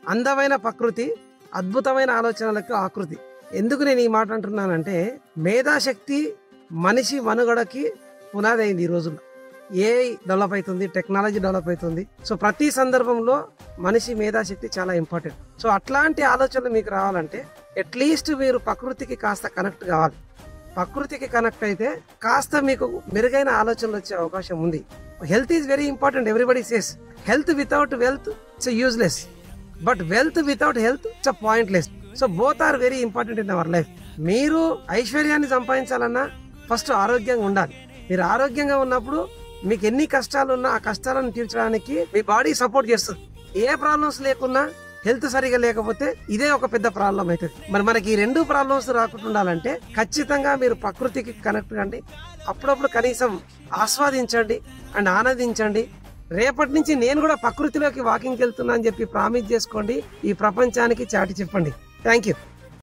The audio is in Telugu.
అందమైన ప్రకృతి, అద్భుతమైన ఆలోచనలకు ఆకృతి. ఎందుకు నేను ఈ మాట అంటున్నానంటే, మేధాశక్తి మనిషి మనుగడకి పునాది అయింది. ఈ రోజుల్లో ఏఐ డెవలప్ అవుతుంది, టెక్నాలజీ డెవలప్ అవుతుంది. సో ప్రతి సందర్భంలో మనిషి మేధాశక్తి చాలా ఇంపార్టెంట్. సో అట్లాంటి ఆలోచనలు మీకు రావాలంటే అట్లీస్ట్ మీరు ప్రకృతికి కాస్త కనెక్ట్ కావాలి. ప్రకృతికి కనెక్ట్ అయితే కాస్త మీకు మెరుగైన ఆలోచనలు వచ్చే అవకాశం ఉంది. Health is very important. Everybody says health without wealth it's useless, but wealth without health it's pointless. So both are very important in our life. మీరు ఐశ్వర్యాన్ని సంపాదించాలన్నా ఫస్ట్ ఆరోగ్యంగా ఉండాలి. మీరు ఆరోగ్యంగా ఉన్నప్పుడు మీకు ఎన్ని కష్టాలు ఉన్నా ఆ కష్టాలను తీర్చడానికి మీ బాడీ సపోర్ట్ చేస్తుంది. ఏ ప్రాబ్లమ్స్ లేకున్నా హెల్త్ సరిగా లేకపోతే ఇదే ఒక పెద్ద ప్రాబ్లం అవుతుంది. మరి మనకి ఈ రెండు ప్రాబ్లమ్స్ రాకుండా ఉండాలంటే ఖచ్చితంగా మీరు ప్రకృతికి కనెక్ట్ కండి. అప్పుడప్పుడు కనీసం ఆస్వాదించండి అండ్ ఆనందించండి. రేపటి నుంచి నేను కూడా ప్రకృతిలోకి వాకింగ్కి వెళ్తున్నా అని చెప్పి ప్రామిస్ చేసుకోండి. ఈ ప్రపంచానికి చాటి చెప్పండి. Thank you.